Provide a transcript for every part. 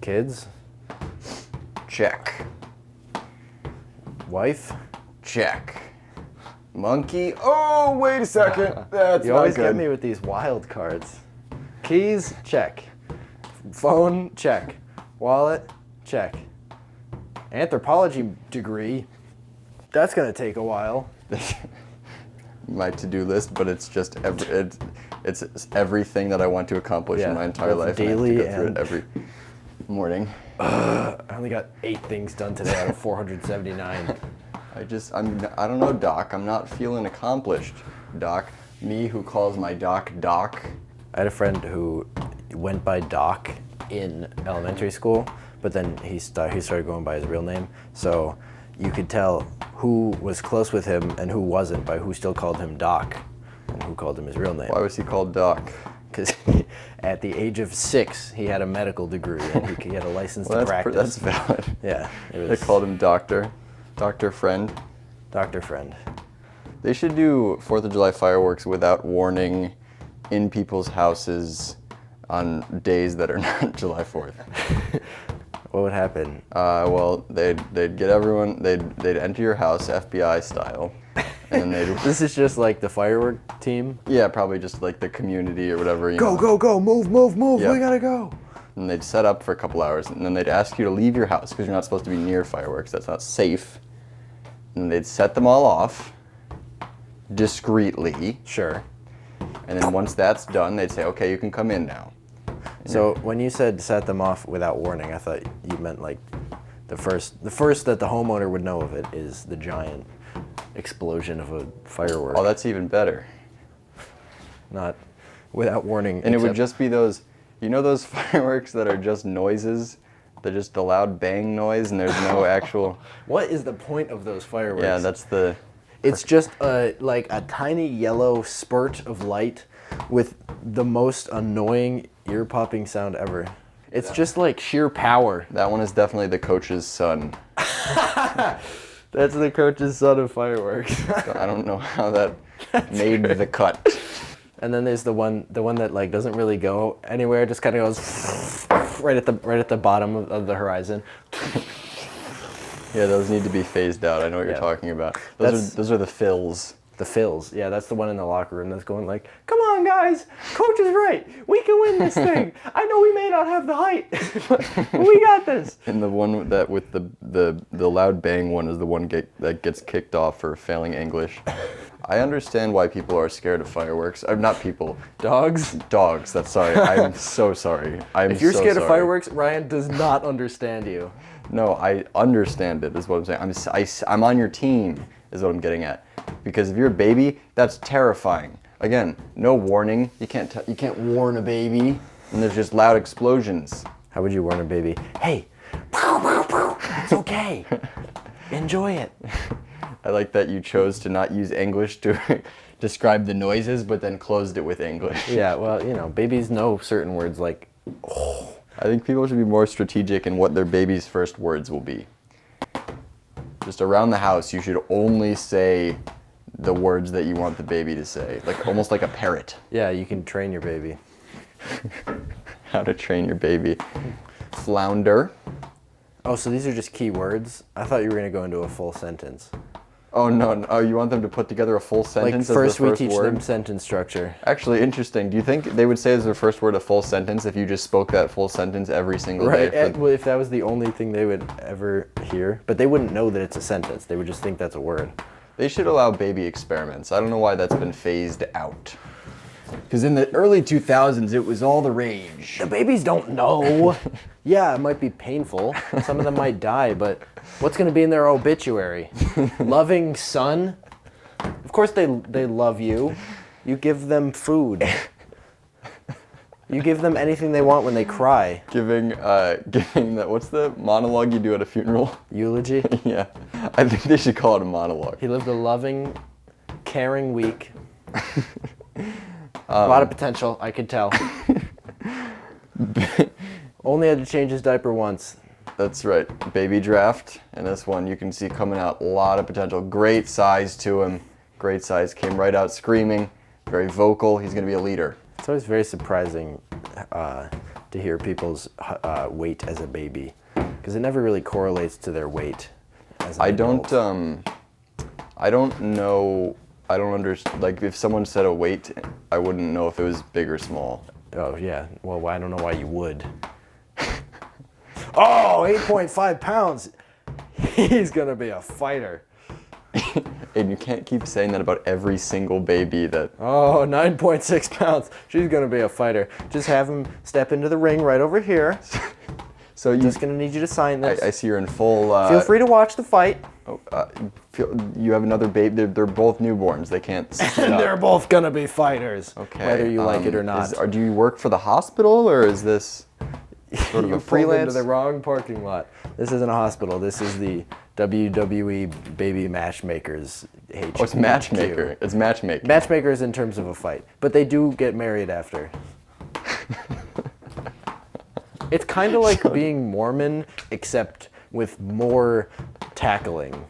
Kids? Check. Wife? Check. Monkey? Oh, wait a second. That's You not always good. get me with these wild cards. Keys? Check. Phone? Check. Wallet? Check. Anthropology degree? That's gonna take a while. My to-do list, but it's just it's everything that I want to accomplish in my entire both life. daily and I have to go through it every morning. I only got 8 things done today out of 479. I don't know, Doc. I'm not feeling accomplished, Doc. Me who calls my doc, Doc. I had a friend who went by Doc in elementary school, but then he started going by his real name. So you could tell who was close with him and who wasn't by who still called him Doc and who called him his real name. Why was he called Doc? Because at the age of 6, he had a medical degree and he had a license to practice. That's valid. Yeah. They called him Doctor. Dr. Friend. Dr. Friend. They should do 4th of July fireworks without warning in people's houses on days that are not July 4th. What would happen? Well, they'd get everyone, they'd enter your house FBI style, and then they'd... This is just like the firework team? Yeah, probably just like the community or whatever. You Go, know. go, go, move, move, move, Yep. we gotta go. And they'd set up for a couple hours, and then they'd ask you to leave your house because you're not supposed to be near fireworks. That's not safe. And they'd set them all off discreetly. Sure. And then once that's done, they'd say, okay, you can come in now. So when you said set them off without warning, I thought you meant like the first that the homeowner would know of it is the giant explosion of a firework. Oh, that's even better. Not without warning. And it would just be those, you know those fireworks that are just noises? They're just a loud bang noise and there's no actual... What is the point of those fireworks? Yeah, that's the... It's just like a tiny yellow spurt of light with the most annoying ear-popping sound ever. It's just like sheer power. That one is definitely the coach's son. That's the coach's son of fireworks. I don't know how that made the cut. And then there's the one that like doesn't really go anywhere, just kind of goes right at the bottom of the horizon. Yeah, those need to be phased out. I know what you're talking about. Those are the fills. The fills. Yeah, that's the one in the locker room that's going like, "Come on, guys, coach is right. We can win this thing. I know we may not have the height, but we got this." And the one that with the loud bang one is the one that gets kicked off for failing English. I understand why people are scared of fireworks. Not people. Dogs? Dogs. That's sorry. I'm so sorry. If you're scared of fireworks, Ryan does not understand you. No, I understand it, is what I'm saying. I'm on your team, is what I'm getting at. Because if you're a baby, that's terrifying. Again, no warning. You can't warn a baby, and there's just loud explosions. How would you warn a baby? Hey, it's okay. Enjoy it. I like that you chose to not use English to describe the noises, but then closed it with English. Yeah, well, you know, babies know certain words like, oh. I think people should be more strategic in what their baby's first words will be. Just around the house, you should only say the words that you want the baby to say, like almost like a parrot. Yeah, you can train your baby. How to train your baby. Flounder. Oh, so these are just key words? I thought you were going to go into a full sentence. Oh, no. Oh, you want them to put together a full sentence like first as their we first teach word? them sentence structure. Actually, interesting. Do you think they would say as their first word a full sentence if you just spoke that full sentence every single Right, day? well, if that was the only thing they would ever hear. But they wouldn't know that it's a sentence. They would just think that's a word. They should allow baby experiments. I don't know why that's been phased out. Because in the early 2000s, it was all the rage. The babies don't know. Yeah, it might be painful. Some of them might die, but what's going to be in their obituary? Loving son? Of course they love you. You give them food. You give them anything they want when they cry. Giving that, what's the monologue you do at a funeral? Eulogy? Yeah. I think they should call it a monologue. He lived a loving, caring week. A lot of potential, I could tell. Only had to change his diaper once. That's right. Baby draft. And this one you can see coming out a lot of potential. Great size to him. Great size. Came right out screaming. Very vocal. He's going to be a leader. It's always very surprising to hear people's weight as a baby, because it never really correlates to their weight as an adult. I don't know. I don't understand. Like, if someone said a weight, I wouldn't know if it was big or small. Oh, yeah. Well, I don't know why you would. Oh, 8.5 pounds. He's going to be a fighter. And you can't keep saying that about every single baby that... Oh, 9.6 pounds. She's going to be a fighter. Just have him step into the ring right over here. So you... Just going to need you to sign this. I see you're in full... Feel free to watch the fight. Oh, you have another baby. They're both newborns. They can't sit And up. they're both going to be fighters. Okay. Whether you like it or not. Do you work for the hospital, or is this sort of You a pulled into freelance? the wrong parking lot. This isn't a hospital. This is the WWE Baby Matchmakers HQ. Oh, it's matchmaker. It's matchmaking. Matchmakers in terms of a fight. But they do get married after. It's kind of like being Mormon, except with more tackling.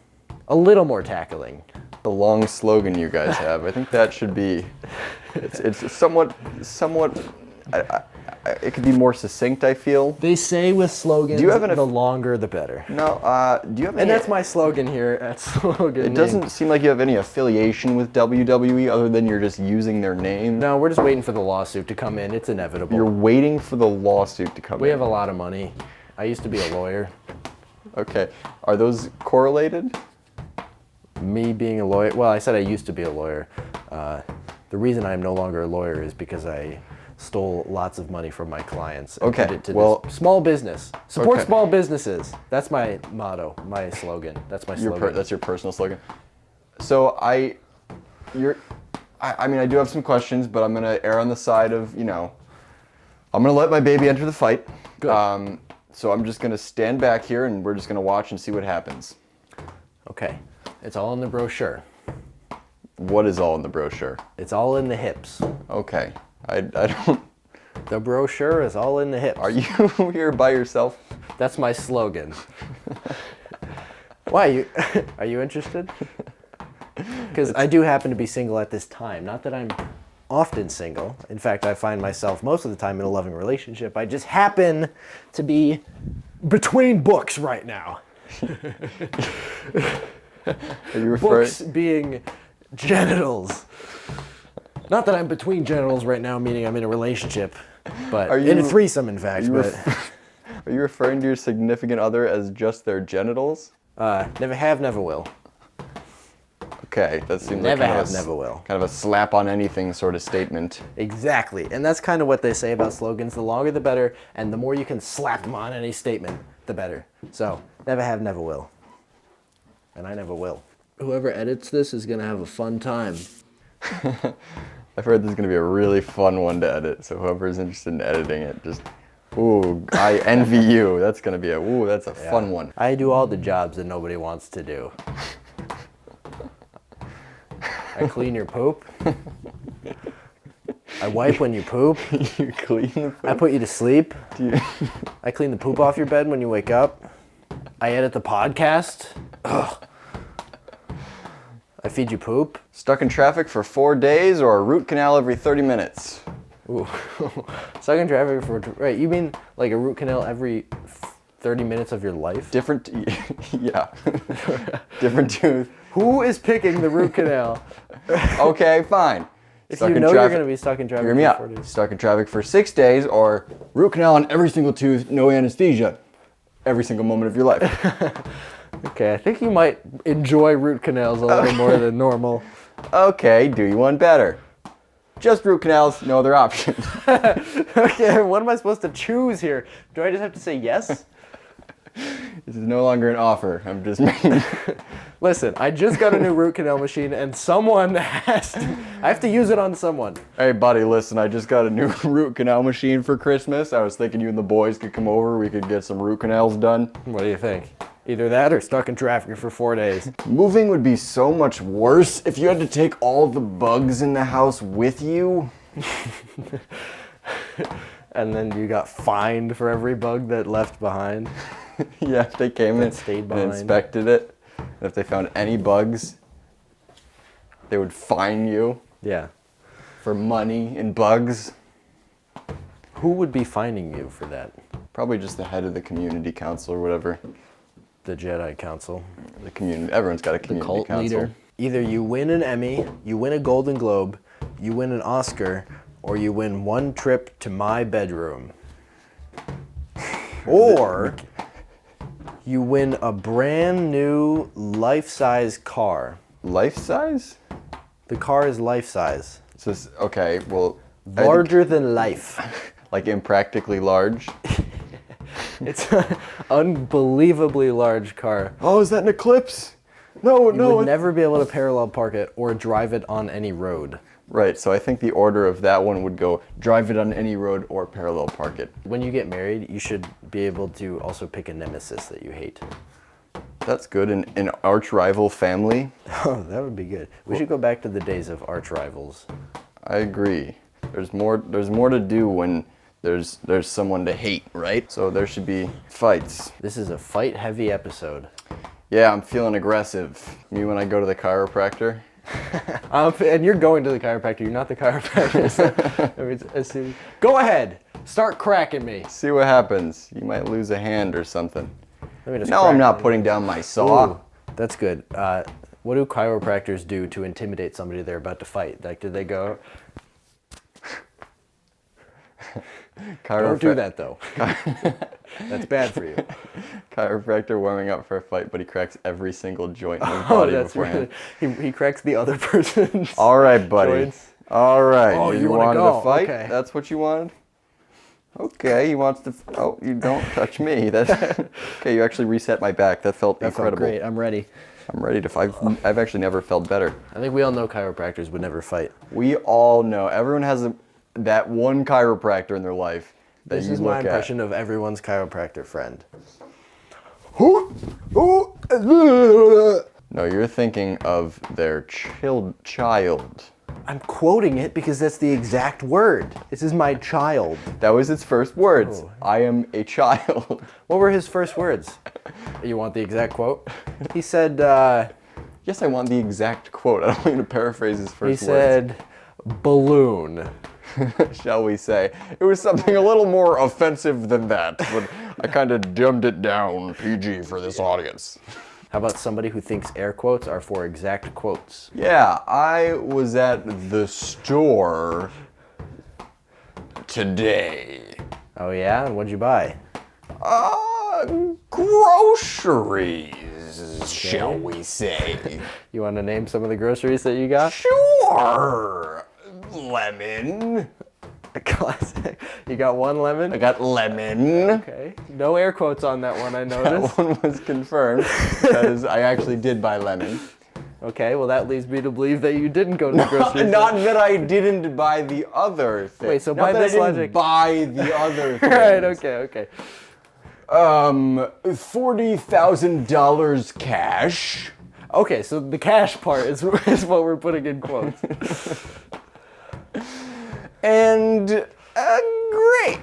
A little more tackling. The long slogan you guys have. I think that should be. It's somewhat. It could be more succinct, I feel. They say with slogans, the longer the better. No. Do you have any? And that's my slogan here at Slogan. It doesn't seem like you have any affiliation with WWE other than you're just using their name. No, we're just waiting for the lawsuit to come in. It's inevitable. You're waiting for the lawsuit to come in. We have a lot of money. I used to be a lawyer. Okay. Are those correlated? Me being a lawyer, well, I said I used to be a lawyer. The reason I'm no longer a lawyer is because I stole lots of money from my clients and put it to this small business. Support small businesses. That's my motto, my slogan. That's my slogan. That's your personal slogan. So I mean, I do have some questions, but I'm gonna err on the side of, I'm gonna let my baby enter the fight. Good. So I'm just gonna stand back here and we're just gonna watch and see what happens. Okay. It's all in the brochure. What is all in the brochure? It's all in the hips. Okay. I don't... The brochure is all in the hips. Are you here by yourself? That's my slogan. Why? Are you interested? Because I do happen to be single at this time. Not that I'm often single. In fact, I find myself most of the time in a loving relationship. I just happen to be between books right now. Are you referring... Books being genitals. Not that I'm between genitals right now, meaning I'm in a relationship, but in a threesome, in fact. Are you referring to your significant other as just their genitals? Never have, never will. Okay, that seems never like have, never will. Kind of a slap on anything sort of statement. Exactly, and that's kind of what they say about slogans. The longer the better, and the more you can slap them on any statement, the better. So, never have, never will. And I never will. Whoever edits this is going to have a fun time. I've heard this is going to be a really fun one to edit, so whoever's interested in editing it, just, I envy you. That's going to be that's a fun one. I do all the jobs that nobody wants to do. I clean your poop. I wipe when you poop. You clean the poop? I put you to sleep. I clean the poop off your bed when you wake up. I edit the podcast. Ugh. I feed you poop. Stuck in traffic for 4 days or a root canal every 30 minutes? Ooh. Stuck in traffic for... Right, you mean like a root canal every 30 minutes of your life? Different... Yeah. Different tooth. Who is picking the root canal? Okay, fine. If you know you're going to be stuck in traffic for 4 days. Stuck in traffic for 6 days or root canal on every single tooth, no anesthesia. Every single moment of your life. Okay, I think you might enjoy root canals a little more than normal. Okay, do you want better? Just root canals, no other option. Okay, what am I supposed to choose here? Do I just have to say yes? This is no longer an offer. I'm just making... Listen, I just got a new root canal machine and someone has to... I have to use it on someone. Hey, buddy, listen, I just got a new root canal machine for Christmas. I was thinking you and the boys could come over. We could get some root canals done. What do you think? Either that or stuck in traffic for 4 days. Moving would be so much worse if you had to take all the bugs in the house with you. And then you got fined for every bug that left behind. Yeah, if they came in and inspected it, and if they found any bugs, they would fine you. Yeah. For money and bugs. Who would be fining you for that? Probably just the head of the community council or whatever. The Jedi Council. The community. Everyone's got a community Cult council. leader. Either you win an Emmy, you win a Golden Globe, you win an Oscar, or you win one trip to my bedroom. Or you win a brand new life-size car. Life size? The car is life-size. So okay, well. Larger than life. Like impractically large. It's an unbelievably large car. Oh, is that an Eclipse? No, You would never be able to parallel park it or drive it on any road. Right, so I think the order of that one would go drive it on any road or parallel park it. When you get married, you should be able to also pick a nemesis that you hate. That's good. An arch rival family. Oh, that would be good. We should go back to the days of arch rivals. I agree. There's more to do when there's someone to hate, right? So there should be fights. This is a fight-heavy episode. Yeah, I'm feeling aggressive. Me when I go to the chiropractor. And you're going to the chiropractor. You're not the chiropractor. So, go ahead. Start cracking me. See what happens. You might lose a hand or something. Let me just No, crack I'm not me. putting down my saw. Ooh, that's good. What do chiropractors do to intimidate somebody they're about to fight? Like, did they go... Don't do that, though. That's bad for you. Chiropractor warming up for a fight, but he cracks every single joint in his body beforehand. Really, he cracks the other person's All right, buddy. joints. All right. Oh, you wanna wanted go. to fight? Okay. That's what you wanted? Okay, he wants to... Oh, you don't touch me. That's... Okay, you actually reset my back. That felt incredible. Great. I'm ready. I'm ready to fight. I've actually never felt better. I think we all know chiropractors would never fight. We all know. Everyone has that one chiropractor in their life that This you is look my at. impression of everyone's chiropractor friend. No, you're thinking of their child. I'm quoting it because that's the exact word. This is my child. That was its first words. Oh. I am a child. What were his first words? You want the exact quote? He said, Yes, I want the exact quote. I don't want you to paraphrase his first he words. said, balloon. Shall we say. It was something a little more offensive than that, but I kind of dumbed it down PG for this audience. How about somebody who thinks air quotes are for exact quotes? Yeah, I was at the store today. Oh yeah? And what'd you buy? Groceries, shall we say. You want to name some of the groceries that you got? Sure. Lemon. Classic. You got one lemon? I got lemon. Okay. No air quotes on that one, I noticed. That one was confirmed because I actually did buy lemon. Okay, well that leads me to believe that you didn't go to the grocery store. Not that I didn't buy the other thing. Wait, so Not by that I this didn't logic- buy the other thing. Right, okay. $40,000 cash. Okay, so the cash part is what we're putting in quotes. And a grape.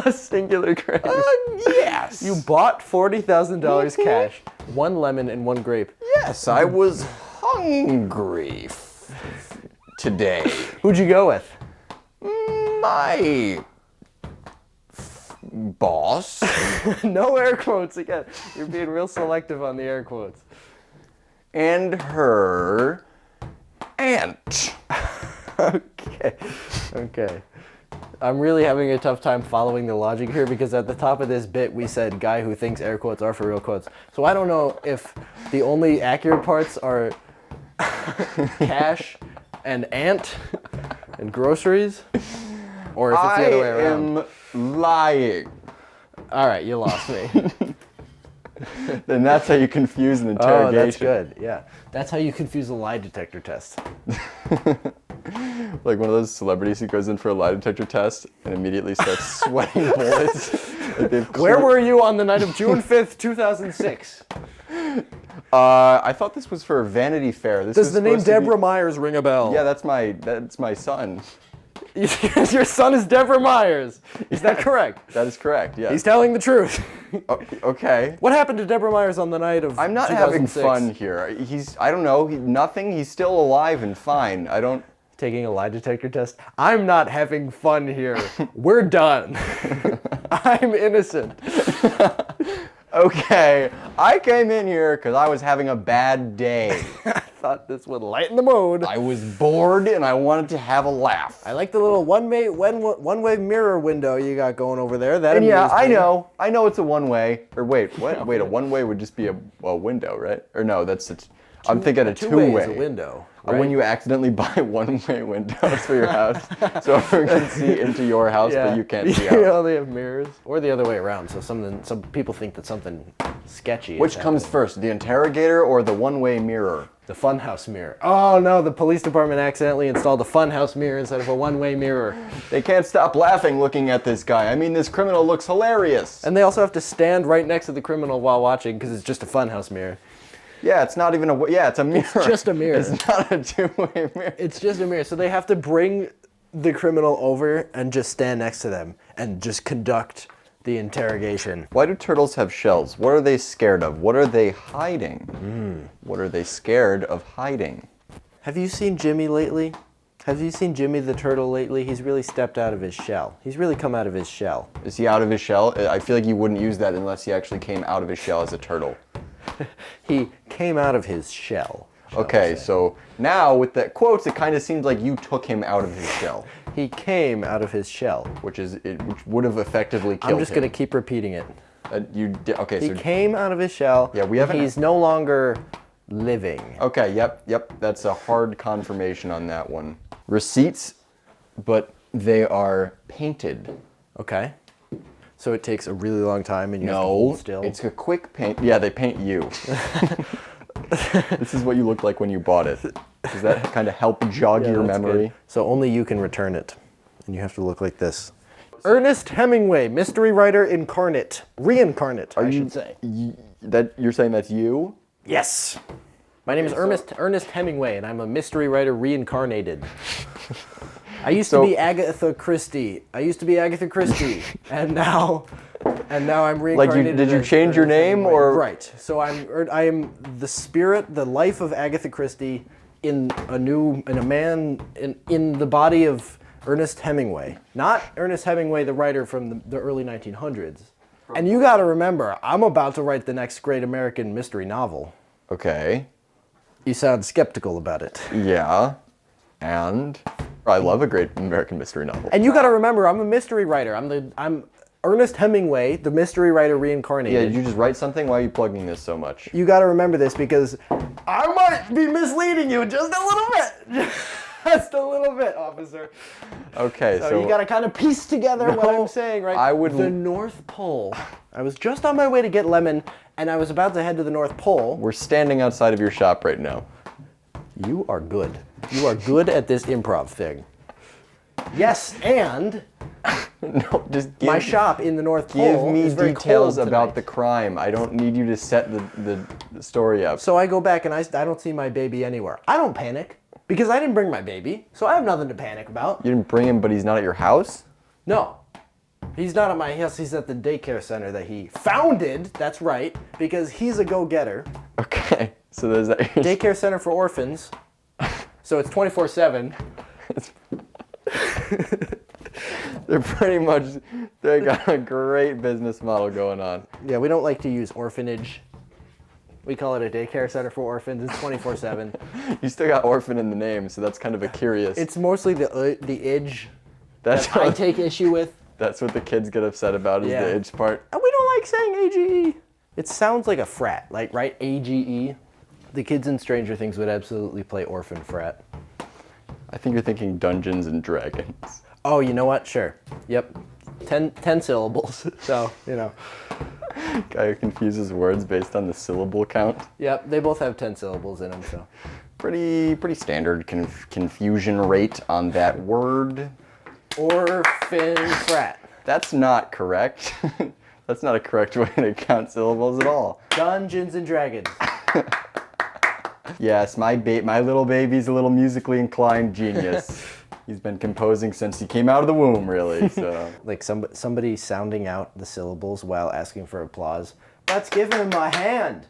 A singular grape. Yes. You bought $40,000 cash, one lemon and one grape. Yes, I was hungry today. Who'd you go with? My boss. No air quotes again. You're being real selective on the air quotes. And her aunt. Okay. I'm really having a tough time following the logic here because at the top of this bit we said guy who thinks air quotes are for real quotes. So I don't know if the only accurate parts are cash and aunt and groceries or if it's the other way around. I am lying. All right, you lost me. Then that's how you confuse an interrogation. Oh, that's good. Yeah. That's how you confuse a lie detector test. Like one of those celebrities who goes in for a lie detector test and immediately starts sweating bullets. Like Where were you on the night of June 5th, 2006? I thought this was for Vanity Fair. This Does was the name supposed to be- Deborah Myers ring a bell? Yeah, that's my son. Your son is Deborah Myers. Is that correct? That is correct. Yeah. He's telling the truth. Okay. What happened to Deborah Myers on the night of I'm not having 2006? fun here. I don't know. Nothing. He's still alive and fine. I don't. taking a lie detector test. I'm not having fun here. We're done. I'm innocent. Okay, I came in here because I was having a bad day. I thought this would lighten the mood. I was bored and I wanted to have a laugh. I like the little one-way mirror window you got going over there. That And yeah, amused I me. know. I know it's a one-way. Or wait, what? Wait, a one-way would just be a window, right? Or no, I'm thinking a Two-way two-way. is a window. When Right? you accidentally buy one-way windows for your house, so everyone can see into your house, but you can't see You out. only have mirrors, or the other way around. So some people think that something sketchy. Which is comes happening. first, the interrogator or the one-way mirror? The funhouse mirror. Oh no, the police department accidentally installed a funhouse mirror instead of a one-way mirror. They can't stop laughing looking at this guy. I mean, this criminal looks hilarious. And they also have to stand right next to the criminal while watching because it's just a funhouse mirror. Yeah, it's not even it's a mirror. It's just a mirror. It's not a two-way mirror. It's just a mirror. So they have to bring the criminal over and just stand next to them and just conduct the interrogation. Why do turtles have shells? What are they scared of? What are they hiding? What are they scared of hiding? Have you seen Jimmy lately? Have you seen Jimmy the turtle lately? He's really stepped out of his shell. He's really come out of his shell. Is he out of his shell? I feel like you wouldn't use that unless he actually came out of his shell as a turtle. He came out of his shell. Okay, so now with the quotes, it kind of seems like you took him out of his shell, He came out of his shell. which would have effectively killed him. I'm just going to keep repeating it. Okay, He so came out of his shell. Yeah, we haven't- He's no longer living. okay, yep. That's a hard confirmation on that one. Receipts, but they are painted. Okay. So it takes a really long time and you have to hold still. It's a quick paint. Yeah, they paint you. This is what you look like when you bought it. Does that kind of help jog your that's memory? good. So only you can return it. And you have to look like this. Ernest Hemingway, mystery writer incarnate. Reincarnate, I should say. That you're saying that's you? Yes. My name is Ernest Hemingway, and I'm a mystery writer reincarnated. I used to be Agatha Christie. and now I'm reincarnated. Did you as change your Ernest name Hemingway. or? Right. So I am the spirit, the life of Agatha Christie in the body of Ernest Hemingway. Not Ernest Hemingway, the writer from the early 1900s. And you got to remember, I'm about to write the next great American mystery novel. Okay. You sound skeptical about it. Yeah. And I love a great American mystery novel. And you got to remember, I'm a mystery writer. I'm Ernest Hemingway, the mystery writer reincarnated. Yeah, did you just write something? Why are you plugging this so much? You got to remember this because I might be misleading you just a little bit. Just a little bit, officer. Okay, So you got to kind of piece together what I'm saying, right? The North Pole. I was just on my way to get lemon, and I was about to head to the North Pole. We're standing outside of your shop right now. You are good. You are good at this improv thing. Yes, and No, just my shop in the North Pole give me is very details cold about tonight. the crime. I don't need you to set the story up. So I go back and I don't see my baby anywhere. I don't panic because I didn't bring my baby, so I have nothing to panic about. You didn't bring him, but he's not at your house? No. He's not at my house, he's at the daycare center that he founded, that's right, because he's a go-getter. Okay, so there's that. Daycare center for orphans, so it's 24/7. They got a great business model going on. Yeah, we don't like to use orphanage. We call it a daycare center for orphans, it's 24/7. You still got orphan in the name, so that's kind of a curious. It's mostly the idge that's that I what, take issue with. that's what the kids get upset about is Yeah. the age part. And we don't like saying AGE. It sounds like a frat, like, right? AGE. The kids in Stranger Things would absolutely play orphan frat. I think you're thinking Dungeons and Dragons. Oh, you know what? Sure. Yep. 10 syllables. So, you know. Guy who confuses words based on the syllable count. Yep, they both have 10 syllables in them, so. Pretty standard confusion rate on that word. Orphan frat. That's not correct. That's not a correct way to count syllables at all. Dungeons and Dragons. Yes, my little baby's a little musically inclined genius. He's been composing since he came out of the womb, really. So Like somebody sounding out the syllables while asking for applause. Let's give him a hand.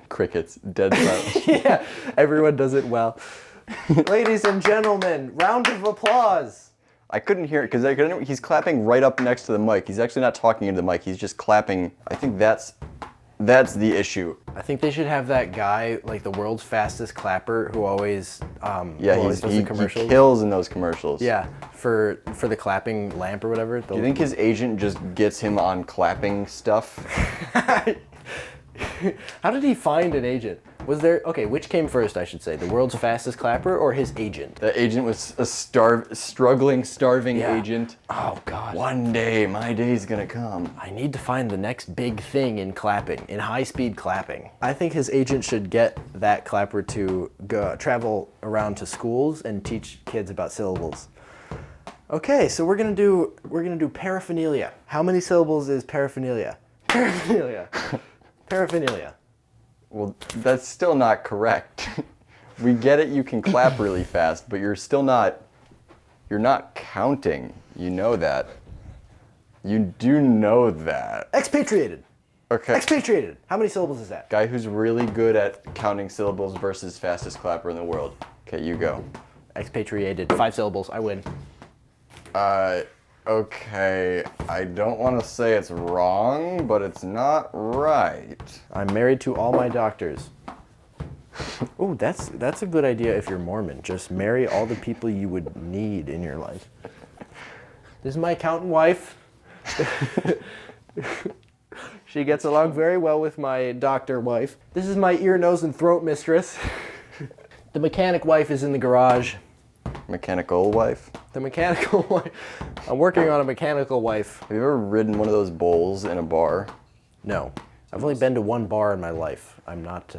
crickets, dead silent. Yeah, everyone does it well. Ladies and gentlemen, round of applause. I couldn't hear it because he's clapping right up next to the mic. He's actually not talking into the mic. He's just clapping. I think that's the issue. I think they should have that guy, like the world's fastest clapper, who always Yeah, does the he commercials. kills in those commercials. Yeah, for the clapping lamp or whatever. Do you think his agent just gets him on clapping stuff? How did he find an agent? Was there, okay, which came first, I should say? The world's fastest clapper or his agent? The agent was a starving Yeah. agent. Oh, God. One day, my day's gonna come. I need to find the next big thing in clapping, in high-speed clapping. I think his agent should get that clapper to travel around to schools and teach kids about syllables. Okay, so we're gonna do paraphernalia. How many syllables is paraphernalia? Paraphernalia. Paraphernalia. Well, that's still not correct. We get it, you can clap really fast, but you're not counting. You know that. You do know that. Expatriated. Okay. Expatriated. How many syllables is that? Guy who's really good at counting syllables versus fastest clapper in the world. Okay, you go. Expatriated. 5 syllables. I win. Okay, I don't want to say it's wrong, but it's not right. I'm married to all my doctors. Ooh, that's a good idea if you're Mormon. Just marry all the people you would need in your life. This is my accountant wife. She gets along very well with my doctor wife. This is my ear, nose, and throat mistress. The mechanic wife is in the garage. Mechanical wife. The mechanical wife. I'm working on a mechanical wife. Have you ever ridden one of those bowls in a bar? No. I've only been to one bar in my life. I'm not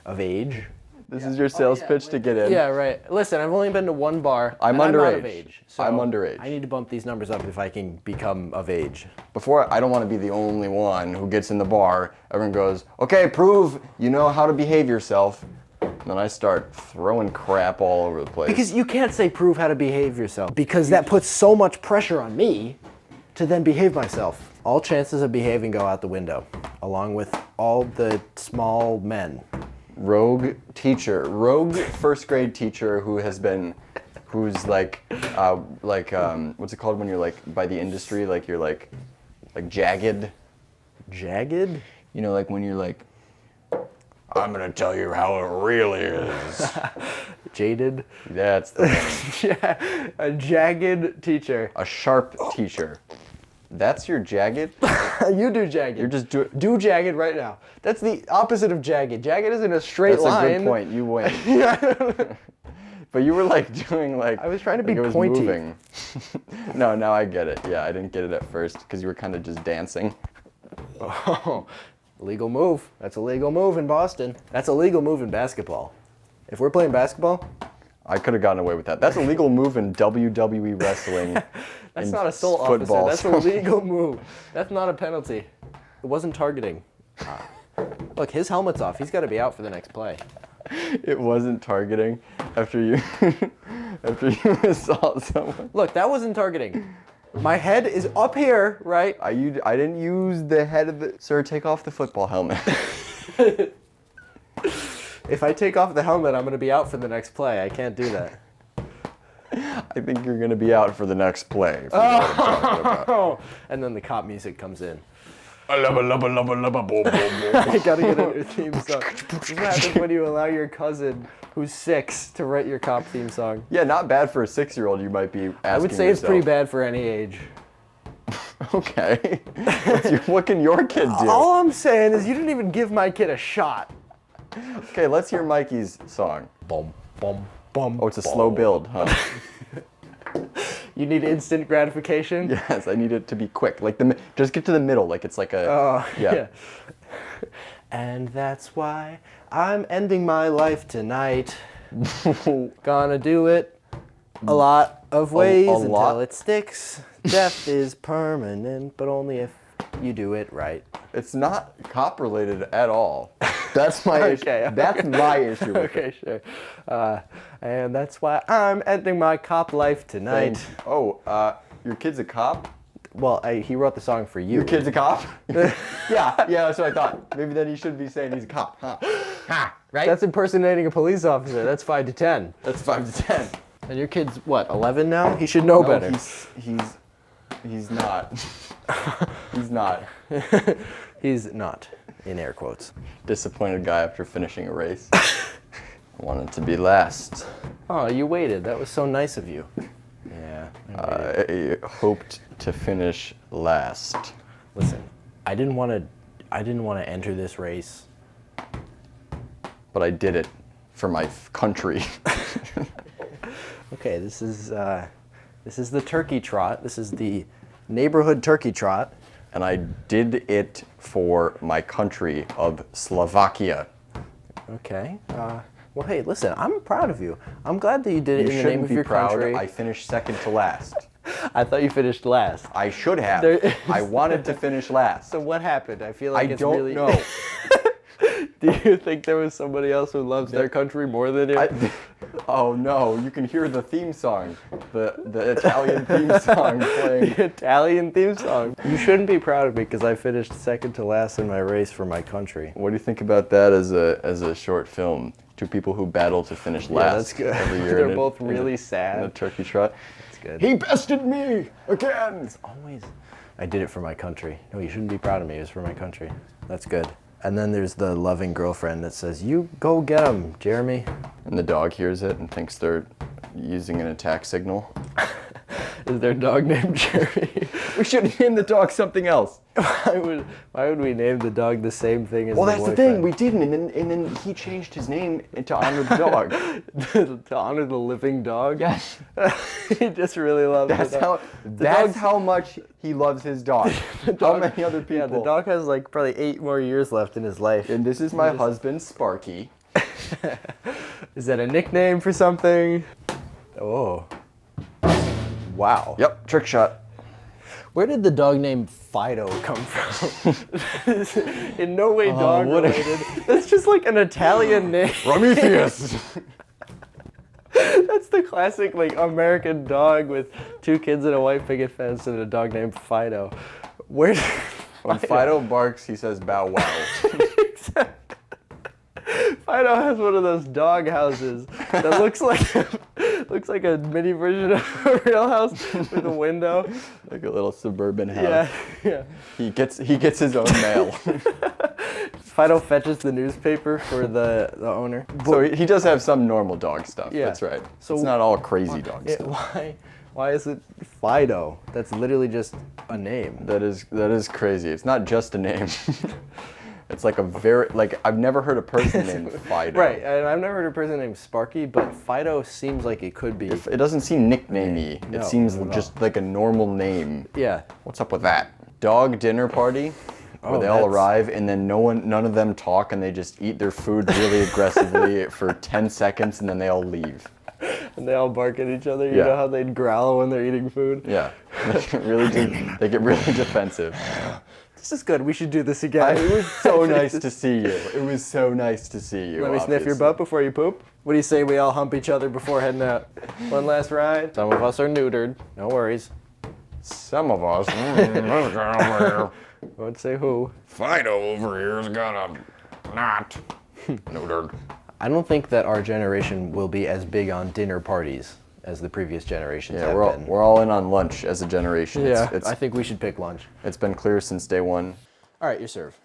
of age. This is your sales pitch to get in? Yeah, right. Listen, I've only been to one bar. I'm and underage. I'm not of age. So I'm underage. I need to bump these numbers up if I can become of age. I don't want to be the only one who gets in the bar. Everyone goes, okay, prove you know how to behave yourself. And then I start throwing crap all over the place. Because you can't say prove how to behave yourself, because that puts so much pressure on me to then behave myself. All chances of behaving go out the window, along with all the small men. Rogue first grade teacher who's like, what's it called when you're like by the industry, like you're like jagged? Jagged? You know, like when you're like, I'm gonna tell you how it really is. Jaded? That's the one. Yeah, a jagged teacher. A sharp teacher. That's your jagged? You do jagged. You're just do jagged right now. That's the opposite of jagged. Jagged isn't a straight line. That's a good point. You win. But you were like doing like I was trying to be it was pointy. Moving. No, now I get it. Yeah, I didn't get it at first because you were kind of just dancing. Oh, legal move. That's a legal move in Boston. That's a legal move in basketball. If we're playing basketball, I could have gotten away with that. That's a legal move in WWE wrestling. that's not assault football. officer. That's a legal move. That's not a penalty. It wasn't targeting. Look, his helmet's off. He's got to be out for the next play. It wasn't targeting after you assault someone. Look, that wasn't targeting. My head is up here, right? I didn't use the head of the... Sir, take off the football helmet. If I take off the helmet, I'm going to be out for the next play. I can't do that. I think you're going to be out for the next play. If you know what I'm talking about. Oh, and then the cop music comes in. I gotta get a new theme song. This is what happens when you allow your cousin, who's 6, to write your cop theme song. Yeah, not bad for a 6-year-old. You might be asking I would say yourself. it's pretty bad for any age. Okay. What can your kid do? All I'm saying is you didn't even give my kid a shot. Okay, let's hear Mikey's song. Bum, bum, bum. Oh, it's a slow build, huh? You need instant gratification? Yes, I need it to be quick. Like just get to the middle, like it's like a. Yeah. And that's why I'm ending my life tonight. Gonna do it a lot of ways until lot? it sticks. Death is permanent, but only if you do it right. It's not cop related at all. That's my issue. That's my issue. With Okay, sure. And that's why I'm ending my cop life tonight. Oh, your kid's a cop? Well, he wrote the song for you. Your kid's a cop? Yeah, that's what I thought. Maybe then he should be saying he's a cop, huh? Ha! right? That's impersonating a police officer. That's 5 to 10. That's 5 to 10. And your kid's what, 11 now? He should know No, better. He's not. He's not. He's not, in air quotes. Disappointed guy after finishing a race. I wanted to be last. Oh, you waited. That was so nice of you. Yeah. I hoped to finish last. Listen, I didn't want to enter this race. But I did it for my country. Okay, this is the turkey trot. This is the neighborhood turkey trot. And I did it for my country of Slovakia. Okay. Well, hey, listen, I'm proud of you. I'm glad that you did it in the name of your country. I finished second to last. I thought you finished last. I should have. I wanted to finish last. So what happened? I feel like I it's don't really... know. Do you think there was somebody else who loves their country more than you? Oh no, you can hear the theme song, the Italian theme song playing. The Italian theme song. You shouldn't be proud of me because I finished second to last in my race for my country. What do you think about that as a short film? Two people who battle to finish last. Yeah, that's good. Every year. They're both really sad. In the turkey trot. That's good. He bested me again. It's always. I did it for my country. No, you shouldn't be proud of me. It was for my country. That's good. And then there's the loving girlfriend that says, "You go get him, Jeremy." And the dog hears it and thinks they're using an attack signal. Is their dog named Jeremy? We should name the dog something else. Why would we name the dog the same thing as Well, the that's the boyfriend? thing. We didn't, and then he changed his name to honor the dog. To honor the living dog? Yes. He just really loves the dog. That's how much he loves his dog. How many other people? Yeah, the dog has like probably 8 more years left in his life. And this is my husband, Sparky. Is that a nickname for something? Oh. Wow. Yep, trick shot. Where did the dog name Fido come from? In no way dog related. That's just like an Italian name. Prometheus. That's the classic like American dog with 2 kids and a white picket fence and a dog named Fido. Where? When Fido barks, he says bow wow. Fido has one of those dog houses that looks like a mini version of a real house with a window. Like a little suburban house. Yeah. He gets his own mail. Fido fetches the newspaper for the owner. So he does have some normal dog stuff. Yeah. That's right. So it's not all crazy dog stuff. Why is it Fido? That's literally just a name. That is crazy. It's not just a name. It's like I've never heard a person named Fido. Right, and I've never heard a person named Sparky, but Fido seems like it could be. It doesn't seem nicknamey. No, it seems not at just like a normal name. Yeah. What's up with that? Dog dinner party, where they all arrive and then none of them talk and they just eat their food really aggressively for 10 seconds and then they all leave. And they all bark at each other. You Yeah. know how they'd growl when they're eating food? Yeah, they get really defensive. This is good. We should do this again. It was so nice to see you. It was so nice to see you. Let me sniff your butt before you poop. What do you say we all hump each other before heading out? One last ride. Some of us are neutered. No worries. Some of us. I would say who. Fido over here's gonna not neutered. I don't think that our generation will be as big on dinner parties as the previous generations have been. We're all in on lunch as a generation. Yeah, I think we should pick lunch. It's been clear since day one. All right, your serve.